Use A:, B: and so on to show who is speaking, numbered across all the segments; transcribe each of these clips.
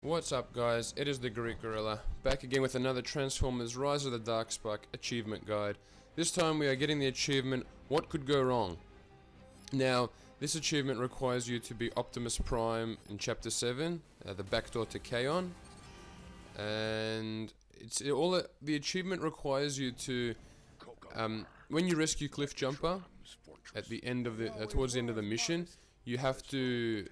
A: What's up guys, it is the Greek Gorilla, back again with another Transformers Rise of the Darkspark achievement guide. This time we are getting the achievement, What Could Go Wrong? Now, this achievement requires you to be Optimus Prime in Chapter 7, the backdoor to Kaon. And the achievement requires you to, when you rescue Cliff Jumper, at the end of towards the end of the mission, you have to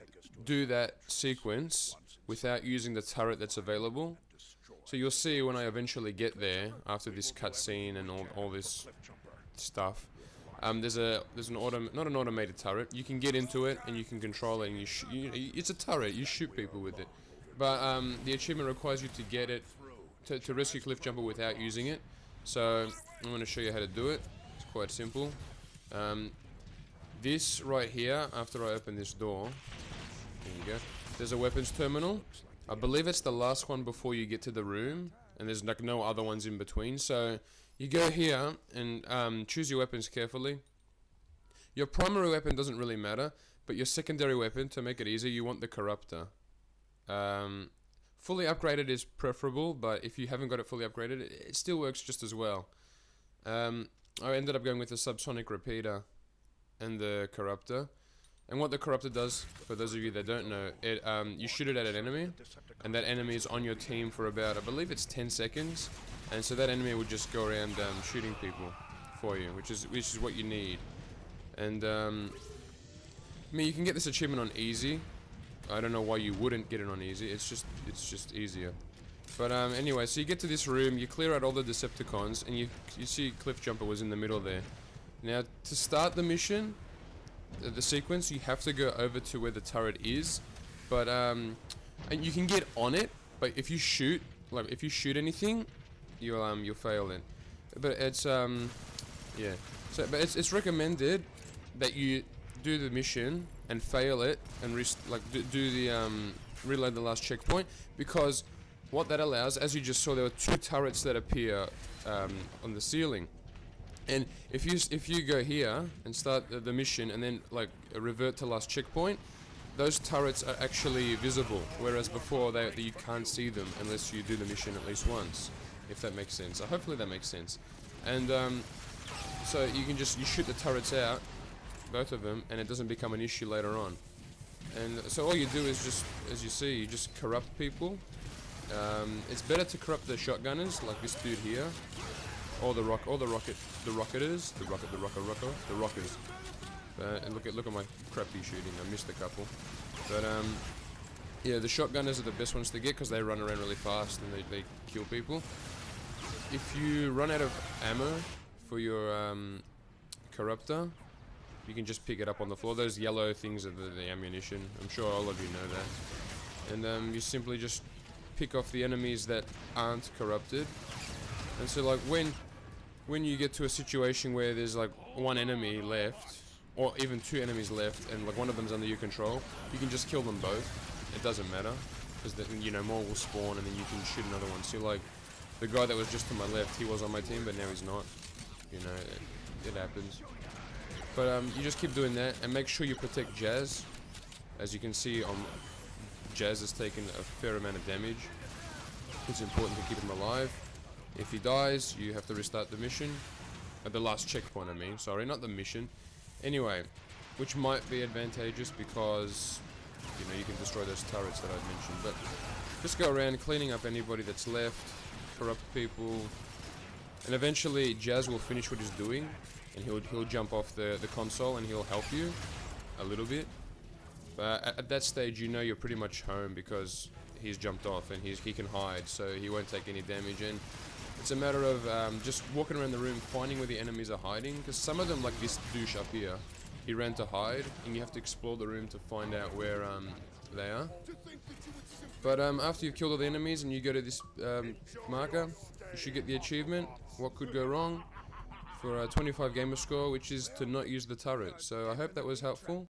A: do that sequence without using the turret that's available. So you'll see when I eventually get there, after this cutscene and all this stuff, there's an not an automated turret. You can get into it and you can control it, and it's a turret. You shoot people with it, but the achievement requires you to get it to rescue Cliff Jumper without using it. So I'm going to show you how to do it. It's quite simple. This right here, after I open this door, there you go. There's a weapons terminal. I believe it's the last one before you get to the room, and there's like no other ones in between. So you go here and choose your weapons carefully. Your primary weapon doesn't really matter, but your secondary weapon, to make it easier, you want the Corruptor. Fully upgraded is preferable, but if you haven't got it fully upgraded, it still works just as well. I ended up going with the Subsonic Repeater and the Corruptor. And what the Corruptor does, for those of you that don't know, you shoot it at an enemy, and that enemy is on your team for about, I believe it's 10 seconds, and so that enemy will just go around shooting people for you, which is what you need. And I mean, you can get this achievement on easy. I don't know why you wouldn't get it on easy. It's just easier. But anyway, so you get to this room, you clear out all the Decepticons, and you see Cliff Jumper was in the middle there. Now, to start the mission, the sequence, you have to go over to where the turret is, but and you can get on it, but if you shoot anything, you'll fail it. But it's yeah, so but it's recommended that you do the mission and fail it and do the reload the last checkpoint, because what that allows, as you just saw, there were two turrets that appear on the ceiling. And if you go here and start the mission and then like revert to last checkpoint, those turrets are actually visible, whereas before you can't see them unless you do the mission at least once, if that makes sense. So hopefully that makes sense. And so you can you shoot the turrets out, both of them, and it doesn't become an issue later on. And so all you do is just, as you see, you just corrupt people. It's better to corrupt the shotgunners like this dude here. Or the rockers. And look at my crappy shooting. I missed a couple, but yeah, the shotgunners are the best ones to get because they run around really fast and they kill people. If you run out of ammo for your Corruptor, you can just pick it up on the floor. Those yellow things are the ammunition. I'm sure all of you know that. And you simply just pick off the enemies that aren't corrupted. And so like when you get to a situation where there's like one enemy left, or even two enemies left, and like one of them's under your control, you can just kill them both. It doesn't matter, because then, you know, more will spawn and then you can shoot another one. So like the guy that was just to my left, he was on my team, but now he's not. You know, it happens. But you just keep doing that and make sure you protect Jazz. As you can see, Jazz has taken a fair amount of damage. It's important to keep him alive. If he dies, you have to restart the mission. At the last checkpoint, I mean. Sorry, not the mission. Anyway, which might be advantageous because, you know, you can destroy those turrets that I've mentioned. But just go around cleaning up anybody that's left, corrupt people, and eventually Jazz will finish what he's doing, and he'll jump off the console and he'll help you a little bit. But at that stage, you know you're pretty much home because he's jumped off and he can hide, so he won't take any damage. And it's a matter of just walking around the room, finding where the enemies are hiding, because some of them, like this douche up here, he ran to hide, and you have to explore the room to find out where they are. But after you've killed all the enemies and you go to this marker, you should get the achievement, What Could Go Wrong, for a 25 gamer score, which is to not use the turret. So I hope that was helpful.